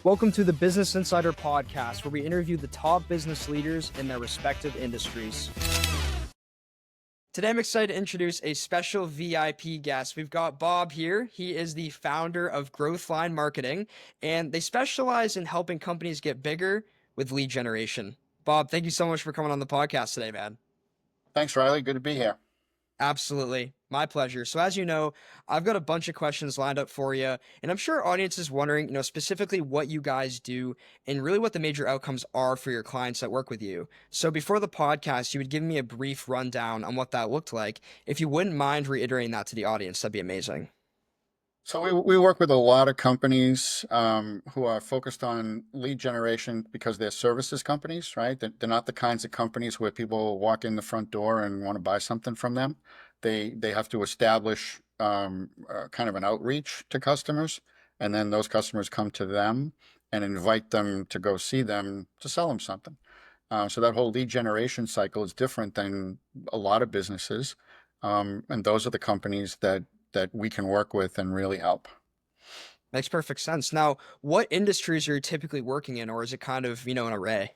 Welcome to the Business Insider Podcast, where we interview the top business leaders in their respective industries. Today, I'm excited to introduce a special VIP guest. We've got Bob here. He is the founder of Growthline Marketing, and they specialize in helping companies get bigger with lead generation. Bob, thank you so much for coming on the podcast today, man. Thanks, Riley. Good to be here. Absolutely. My pleasure. So as you know, I've got a bunch of questions lined up for you, and I'm sure our audience is wondering, specifically what you guys do and really what the major outcomes are for your clients that work with you. So before the podcast, you would give me a brief rundown on what that looked like. If you wouldn't mind reiterating that to the audience, that'd be amazing. So we work with a lot of companies who are focused on lead generation because they're services companies, right? They're not the kinds of companies where people walk in the front door and want to buy something from them. They have to establish kind of an outreach to customers, and then those customers come to them and invite them to go see them to sell them something. So that whole lead generation cycle is different than a lot of businesses, and those are the companies that we can work with and really help. Makes perfect sense. Now, what industries are you typically working in, or is it kind of, an array?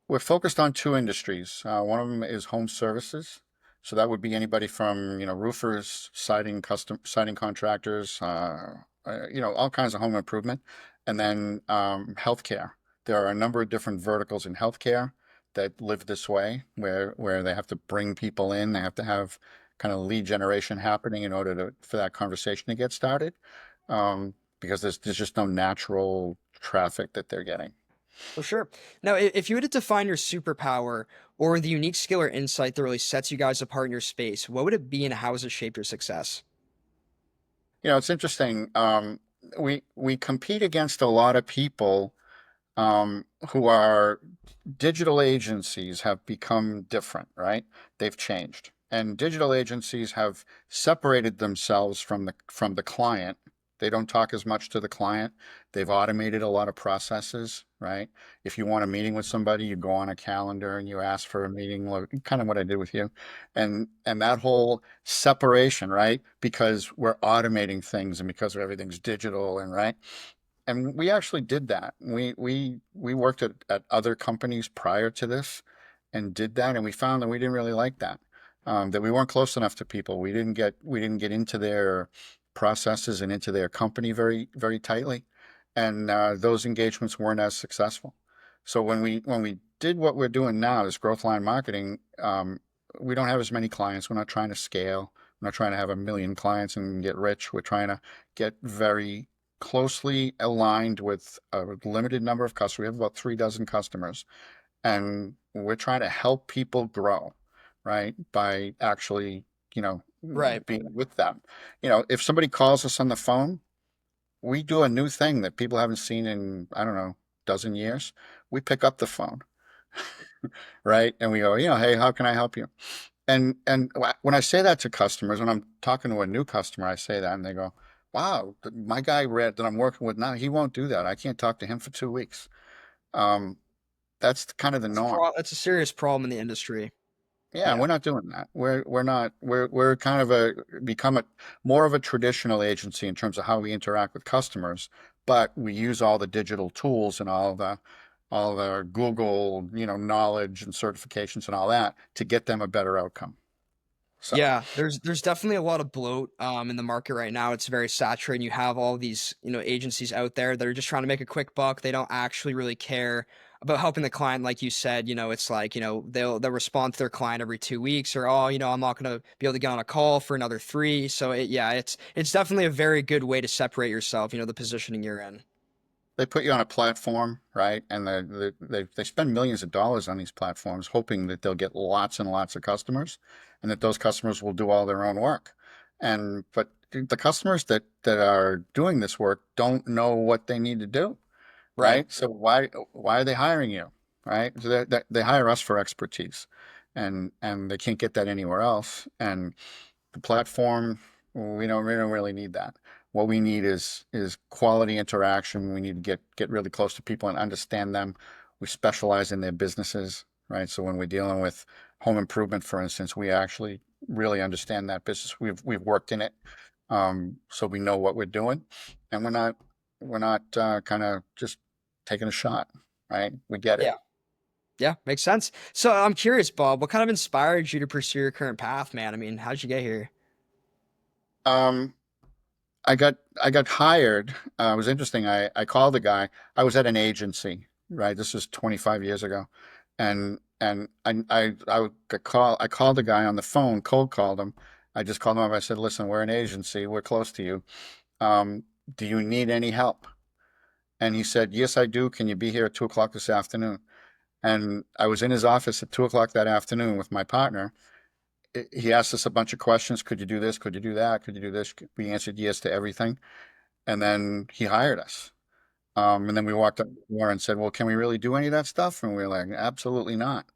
We're focused on two industries. One of them is home services. So that would be anybody from, roofers, siding contractors, all kinds of home improvement. And then healthcare. There are a number of different verticals in healthcare that live this way, where they have to bring people in. They have to have kind of lead generation happening in order for that conversation to get started, because there's just no natural traffic that they're getting. For sure. Now, if you were to define your superpower or the unique skill or insight that really sets you guys apart in your space, what would it be and how has it shaped your success? It's interesting. We compete against a lot of people who are digital agencies have become different, right? They've changed, and digital agencies have separated themselves from the client. They don't talk as much to the client. They've automated a lot of processes, right? If you want a meeting with somebody, you go on a calendar and you ask for a meeting, kind of what I did with you, and that whole separation, right? Because we're automating things and because everything's digital and right. And we actually did that. We worked at other companies prior to this and did that, and we found that we didn't really like that. That we weren't close enough to people. We didn't get into their processes and into their company very very tightly, and those engagements weren't as successful. So when we did what we're doing now, this growth line marketing, we don't have as many clients. We're not trying to scale. We're not trying to have a million clients and get rich. We're trying to get very closely aligned with a limited number of customers. We have about 3 dozen customers, and we're trying to help people grow, right? By actually, Right. being with them. If somebody calls us on the phone, we do a new thing that people haven't seen in, I don't know, dozen years. We pick up the phone, right? And we go, hey, how can I help you? And when I say that to customers, when I'm talking to a new customer, I say that, and they go, "Wow, my guy Red that I'm working with now, he won't do that. I can't talk to him for 2 weeks." Um, that's kind of the norm. That's a serious problem in the industry. Yeah, Yeah. we're not doing that. We're not. We're kind of become a more of a traditional agency in terms of how we interact with customers, but we use all the digital tools and all the Google, knowledge and certifications and all that to get them a better outcome. So. Yeah, there's definitely a lot of bloat in the market right now. It's very saturated. You have all these, agencies out there that are just trying to make a quick buck. They don't actually really care about helping the client. Like you said, it's like, they'll respond to their client every 2 weeks or, oh, I'm not gonna be able to get on a call for another three. So yeah, it's definitely a very good way to separate yourself, the positioning you're in. They put you on a platform, right? And they spend millions of dollars on these platforms, hoping that they'll get lots and lots of customers, and that those customers will do all their own work. But the customers that are doing this work don't know what they need to do, Right. right? So why are they hiring you, right? So they hire us for expertise, and they can't get that anywhere else. And the platform, we don't really need that. What we need is quality interaction. We need to get really close to people and understand them. We specialize in their businesses, right? So when we're dealing with home improvement, for instance, we actually really understand that business. We've worked in it, so we know what we're doing, and we're not kind of just taking a shot, right? We get it. Yeah. Yeah, makes sense. So I'm curious, Bob, what kind of inspired you to pursue your current path, man? I mean, how'd you get here? Um, I got I got hired. It was interesting. I called the guy. I was at an agency, right? This was 25 years ago, and I called the guy on the phone, cold called him. I just called him up. I said, "Listen, we're an agency. We're close to you. Um, do you need any help?" And he said, "Yes, I do. Can you be here at 2 o'clock this afternoon?" And I was in his office at 2 o'clock that afternoon with my partner. He asked us a bunch of questions. Could you do this? Could you do that? Could you do this? We answered yes to everything. And then he hired us. And then we walked up to the door and said, "Well, can we really do any of that stuff?" And we were like, "Absolutely not."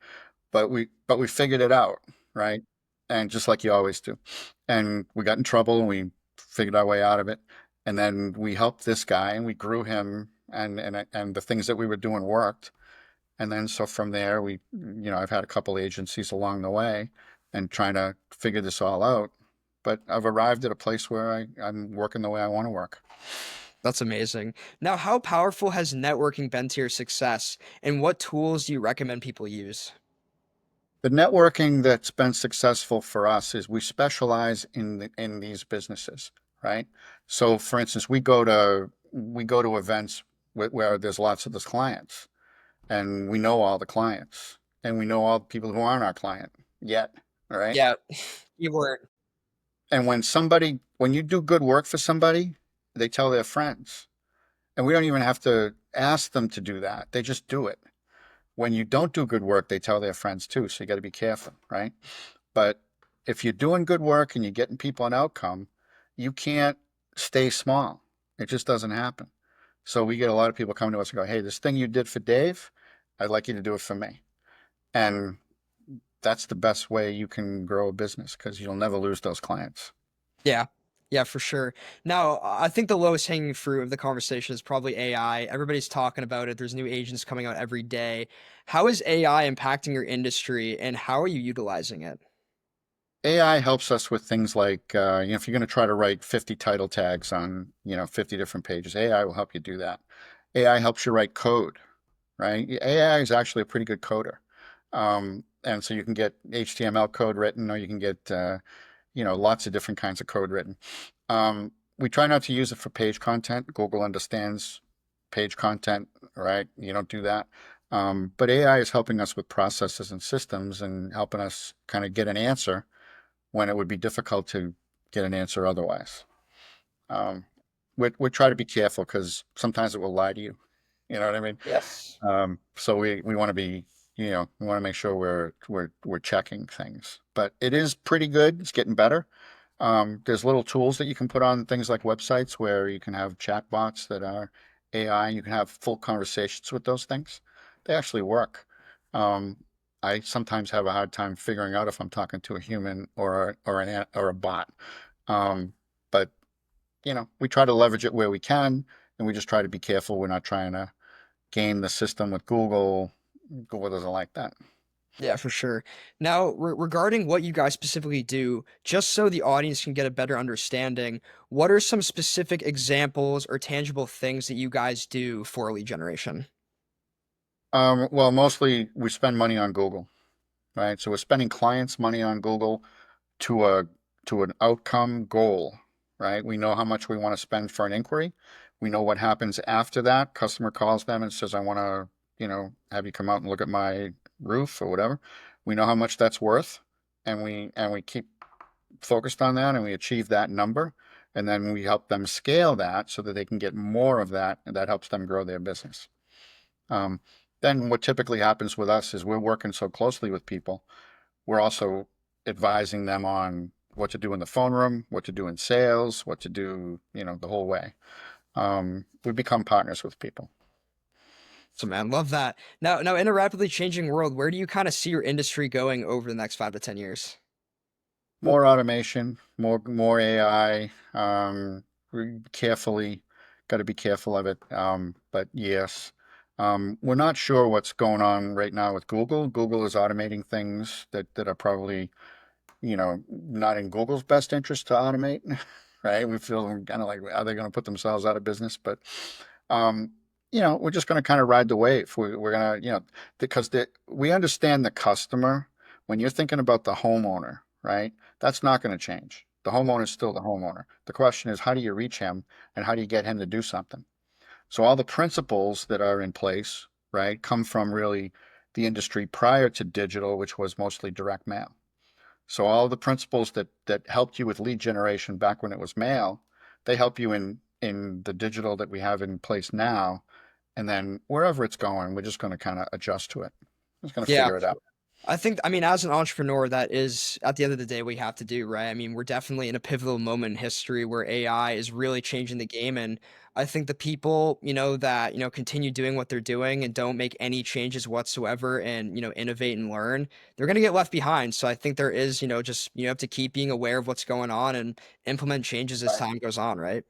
But we figured it out, right? And just like you always do. And we got in trouble and we figured our way out of it. And then we helped this guy and we grew him and the things that we were doing worked. And then so from there I've had a couple agencies along the way and trying to figure this all out. But I've arrived at a place where I'm working the way I want to work. That's amazing. Now, how powerful has networking been to your success, and what tools do you recommend people use? The networking that's been successful for us is we specialize in these businesses, right? So for instance, we go to events where there's lots of those clients and we know all the clients and we know all the people who aren't our client yet, all right? Yeah, you were. And when you do good work for somebody, they tell their friends. And we don't even have to ask them to do that. They just do it. When you don't do good work, they tell their friends too. So you got to be careful, right? But if you're doing good work and you're getting people an outcome, you can't stay small. It just doesn't happen. So we get a lot of people coming to us and go, "Hey, this thing you did for Dave, I'd like you to do it for me." And that's the best way you can grow a business because you'll never lose those clients. Yeah. Yeah, for sure. Now, I think the lowest hanging fruit of the conversation is probably AI. Everybody's talking about it. There's new agents coming out every day. How is AI impacting your industry, and how are you utilizing it? AI helps us with things like, if you're going to try to write 50 title tags on, 50 different pages, AI will help you do that. AI helps you write code, right? AI is actually a pretty good coder. And so you can get HTML code written, or you can get, lots of different kinds of code written. We try not to use it for page content. Google understands page content, right? You don't do that. But AI is helping us with processes and systems and helping us kind of get an answer when it would be difficult to get an answer otherwise. Um, we try to be careful because sometimes it will lie to you. You know what I mean? Yes. So we want to be, we want to make sure we're checking things. But it is pretty good. It's getting better. There's little tools that you can put on things like websites where you can have chatbots that are AI and you can have full conversations with those things. They actually work. Um, I sometimes have a hard time figuring out if I'm talking to a human or a bot. Um, but we try to leverage it where we can, and we just try to be careful. We're not trying to game the system with Google. Google doesn't like that. Yeah, for sure. Now, regarding what you guys specifically do, just so the audience can get a better understanding, what are some specific examples or tangible things that you guys do for lead generation? Well, mostly we spend money on Google, right? So we're spending clients' money on Google to a to an outcome goal, right? We know how much we want to spend for an inquiry. We know what happens after that. Customer calls them and says, "I want to, have you come out and look at my roof or whatever." We know how much that's worth, and we keep focused on that and we achieve that number. And then we help them scale that so that they can get more of that, and that helps them grow their business. Um, then what typically happens with us is we're working so closely with people, we're also advising them on what to do in the phone room, what to do in sales, what to do, the whole way. We become partners with people. So, man, love that. Now, in a rapidly changing world, where do you kind of see your industry going over the next 5 to 10 years? More automation, more AI. We carefully, got to be careful of it. But yes, we're not sure what's going on right now with Google. Google is automating things that are probably not in Google's best interest to automate, right? We feel kind of like, are they going to put themselves out of business? But um, we're just going to kind of ride the wave. We're going to, because we understand the customer. When you're thinking about the homeowner, right? That's not going to change. The homeowner is still the homeowner. The question is, how do you reach him and how do you get him to do something? So all the principles that are in place, right, come from really the industry prior to digital, which was mostly direct mail. So all the principles that helped you with lead generation back when it was mail, they help you in the digital that we have in place now. And then wherever it's going, we're just going to kind of adjust to it. Just going to Yeah. figure it out. I mean, as an entrepreneur, that is at the end of the day, we have to do, right? I mean, we're definitely in a pivotal moment in history where AI is really changing the game. And I think the people, that, continue doing what they're doing and don't make any changes whatsoever and, innovate and learn, they're going to get left behind. So I think there is, just, you have to keep being aware of what's going on and implement changes as Right. time goes on, right?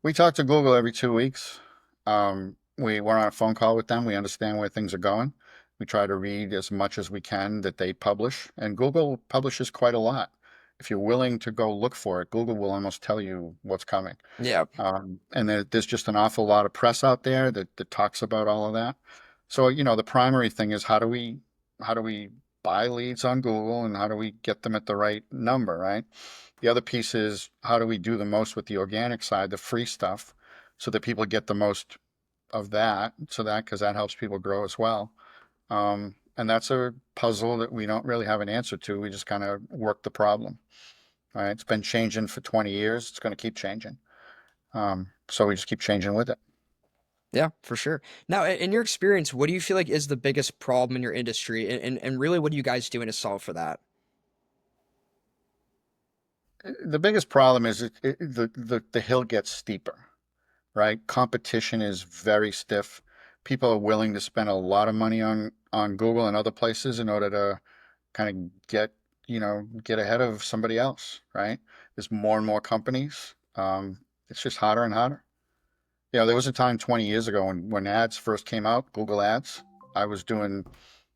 We talk to Google every 2 weeks. We're on a phone call with them. We understand where things are going. We try to read as much as we can that they publish, and Google publishes quite a lot. If you're willing to go look for it, Google will almost tell you what's coming. Yeah. And there's just an awful lot of press out there that talks about all of that. So, the primary thing is how do we buy leads on Google and how do we get them at the right number, right? The other piece is how do we do the most with the organic side, the free stuff, so that people get the most of that, because that helps people grow as well. And that's a puzzle that we don't really have an answer to. We just kind of work the problem, right? It's been changing for 20 years. It's going to keep changing. So we just keep changing with it. Yeah, for sure. Now, in your experience, what do you feel like is the biggest problem in your industry? And really, what are you guys doing to solve for that? The biggest problem is the hill gets steeper, right? Competition is very stiff. People are willing to spend a lot of money on Google and other places in order to kind of get ahead of somebody else, right? There's more and more companies. It's just harder and harder. There was a time 20 years ago when ads first came out, Google Ads. I was doing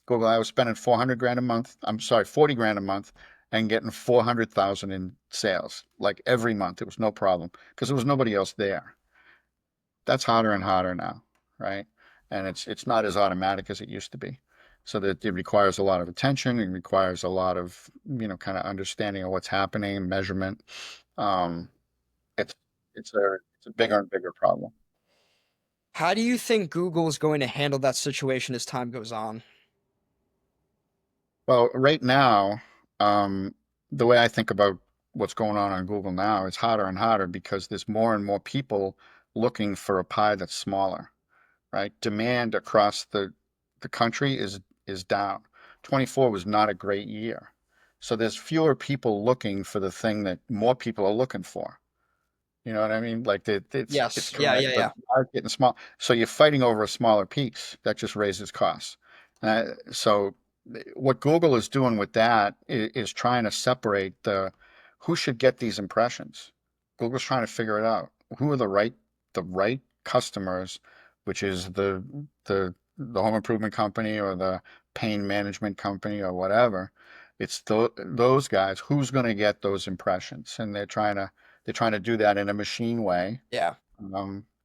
I was spending 400 grand a month. I'm sorry, 40 grand a month and getting 400,000 in sales like every month. It was no problem because there was nobody else there. That's harder and harder now, right? And it's not as automatic as it used to be. So that it requires a lot of attention. It requires a lot of, kind of understanding of what's happening, measurement. Um, it's it's a bigger and bigger problem. How do you think Google is going to handle that situation as time goes on? Well, right now, the way I think about what's going on Google now, it's harder and harder because there's more and more people looking for a pie that's smaller, right? Demand across the country is down. 24 was not a great year. So there's fewer people looking for the thing that more people are looking for. You know what I mean? Like it's Yes. Yeah, yeah, the yeah. market getting small. So you're fighting over a smaller piece. That just raises costs. So what Google is doing with that is trying to separate who should get these impressions. Google's trying to figure it out. Who are the right customers, which is the home improvement company or the pain management company or whatever. It's those guys. Who's going to get those impressions? And they're trying to do that in a machine way, Yeah.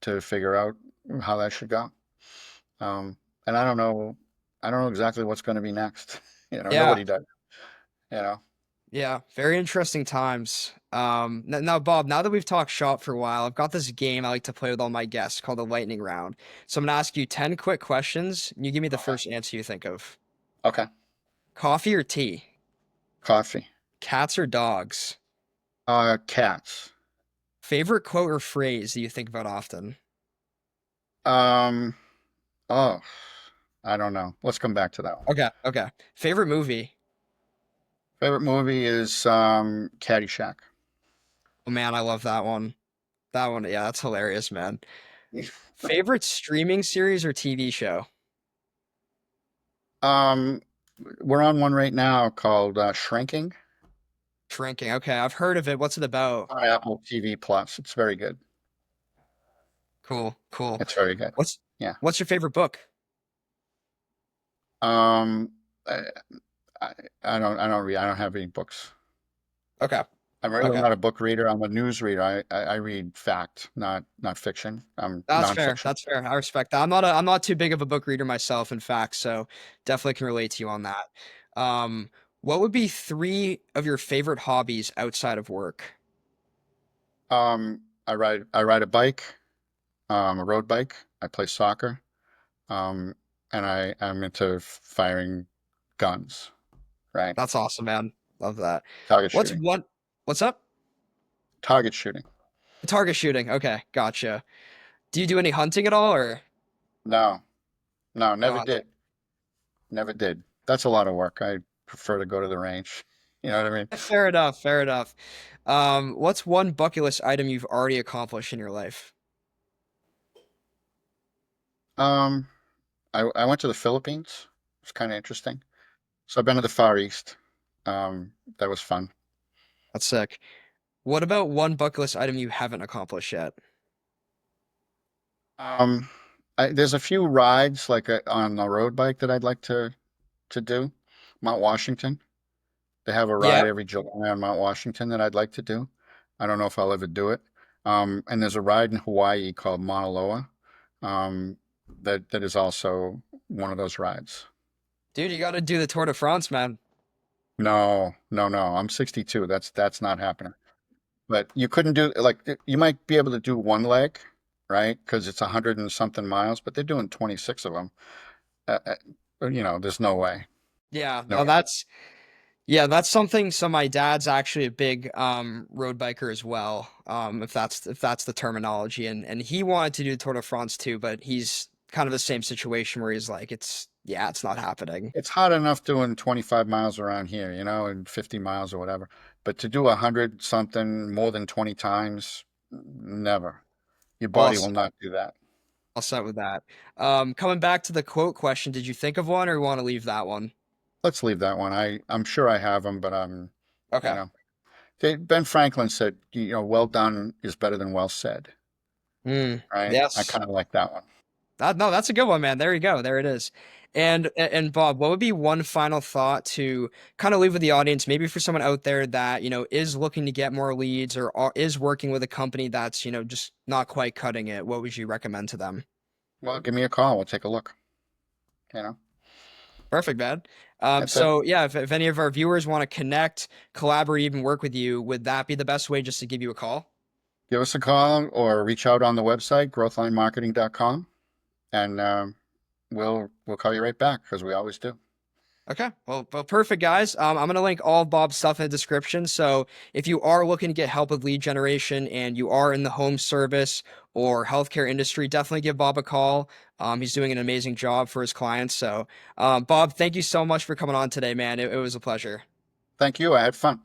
to figure out how that should go. Um, and I don't know exactly what's going to be next. Yeah. Nobody does. You know. Yeah. Very interesting times. Now, Bob, now that we've talked shop for a while, I've got this game I like to play with all my guests called the lightning round. So I'm gonna ask you 10 quick questions, and you give me the Okay. first answer you think of. Okay. Coffee or tea? Coffee. Cats or dogs? Cats. Favorite quote or phrase that you think about often? Um. Oh, I don't know. Let's come back to that one. Okay, okay. Favorite movie? Favorite movie is Caddyshack. Oh man, I love that one. That one, yeah, that's hilarious, man. Favorite streaming series or TV show? Um, we're on one right now called Shrinking Shrinking. Okay, I've heard of it. What's it about? on Apple TV Plus. It's very good. Cool, cool. It's very good. What's Yeah. what's your favorite book? Um, I, I don't have any books. Okay. I'm really Okay. not a book reader. I'm a news reader. I read fact, not fiction. I'm That's fair. nonfiction. That's fair. I respect that. I'm not too big of a book reader myself, in fact, so definitely can relate to you on that. Um, what would be three of your favorite hobbies outside of work? I ride a bike, a road bike. I play soccer, um, and I'm into firing guns, right? That's awesome, man. Love that. Target What's shooting. one? What's up? Target shooting. Target shooting. Okay, gotcha. Do you do any hunting at all, or No, no, no never hunting? did. Never did. That's a lot of work. I prefer to go to the range. You know what I mean? Fair enough. Fair enough. What's one bucket list item you've already accomplished in your life? Um, I went to the Philippines. It's kind of interesting. So I've been to the Far East. That was fun. That's sick. What about one bucket list item you haven't accomplished yet? Um, there's a few rides like on a road bike that I'd like to do. Mount Washington. They have a Yeah. ride every July on Mount Washington that I'd like to do. I don't know if I'll ever do it. And there's a ride in Hawaii called Mauna Loa. Um, that is also one of those rides. Dude, you got to do the Tour de France, man. No, no, no. I'm 62. That's not happening. But you couldn't do like you might be able to do one leg, right? Because it's 100 and something miles, but they're doing 26 of them. There's no way. Yeah, No no, way. that's something. So my dad's actually a big road biker as well. If that's the terminology, and he wanted to do the Tour de France too, but he's kind of the same situation where he's like, it's not happening. It's hot enough doing 25 miles around here, and 50 miles or whatever. But to do 100 something more than 20 times, never. Your body will Awesome. not do that. I'll start with that. Coming back to the quote question, did you think of one or want to leave that one? Let's leave that one. I'm sure I have them, but you Okay. know, Ben Franklin said, well done is better than well said, right? I Yes. kind of like that one. No, that's a good one, man. There you go. There it is. And Bob, what would be one final thought to kind of leave with the audience, maybe for someone out there that, is looking to get more leads or is working with a company that's, just not quite cutting it? What would you recommend to them? Well, give me a call. We'll take a look. You know, Perfect, man. that's it. So yeah, if any of our viewers want to connect, collaborate, even work with you, would that be the best way just to give you a call? Give us a call or reach out on the website, growthlinemarketing.com, and we'll call you right back because we always do. Okay. Well, perfect, guys. I'm gonna link all of Bob's stuff in the description. So if you are looking to get help with lead generation and you are in the home service or healthcare industry, definitely give Bob a call. He's doing an amazing job for his clients. So, Bob, thank you so much for coming on today, man. It was a pleasure. Thank you. I had fun.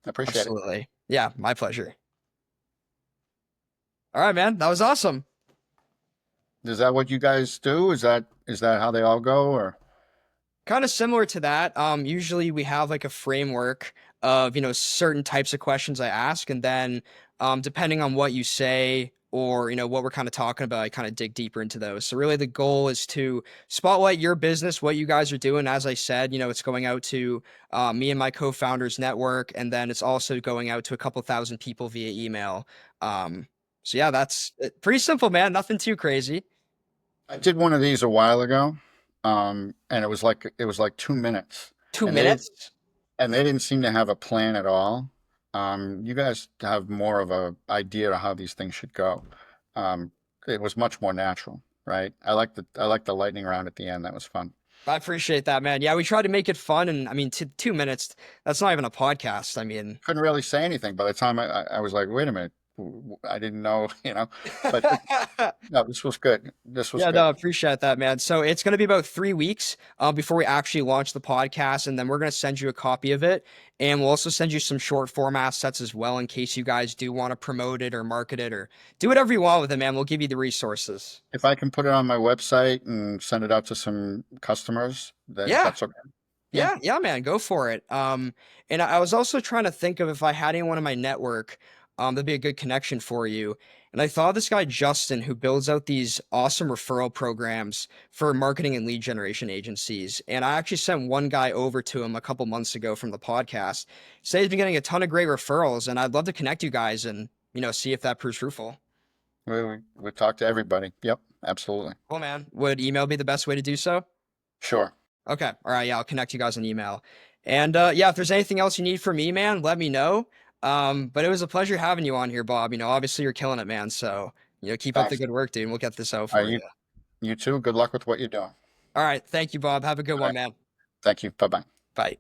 I appreciate it. Absolutely. Yeah, my pleasure. All right, man. That was awesome. Is that what you guys do? Is that how they all go? Or Kind of similar to that. Usually we have like a framework of, certain types of questions I ask, and then depending on what you say or, what we're kind of talking about, I kind of dig deeper into those. So really the goal is to spotlight your business, what you guys are doing. As I said, it's going out to me and my co-founders network, and then it's also going out to a couple thousand people via email. So yeah, that's pretty simple, man. Nothing too crazy. I did one of these a while ago, and it was like 2 minutes, Two and they didn't minutes. and they didn't seem to have a plan at all. You guys have more of a idea of how these things should go. Um, it was much more natural, right? I like the lightning round at the end. That was fun. I appreciate that, man. Yeah, we tried to make it fun, and I mean, 2 minutes. That's not even a podcast. I mean, Couldn't really say anything by the time I was like, wait a minute, I didn't know, but no, this was good. This was yeah, no, good. I appreciate that, man. So it's going to be about 3 weeks before we actually launch the podcast, and then we're going to send you a copy of it, and we'll also send you some short form assets as well in case you guys do want to promote it or market it or do whatever you want with it, man. We'll give you the resources. If I can put it on my website and send it out to some customers, Yeah, that's okay. Yeah. yeah, man, go for it. And I was also trying to think of if I had anyone in my network. That'd be a good connection for you. And I thought this guy Justin, who builds out these awesome referral programs for marketing and lead generation agencies. And I actually sent one guy over to him a couple months ago from the podcast. Say he's been getting a ton of great referrals, and I'd love to connect you guys and see if that proves fruitful. We talk to everybody. Yep, absolutely. Cool, man. Would email be the best way to do so? Sure. Okay. All right. Yeah, I'll connect you guys on email. And yeah, if there's anything else you need from me, man, let me know. But it was a pleasure having you on here, Bob. Obviously you're killing it, man. So, keep up the Thanks. good work, dude, and we'll get this out All for right, you. you too. Good luck with what you're doing. All right. Thank you, Bob. Have a good All one, right. man. Thank you. Bye bye. Bye.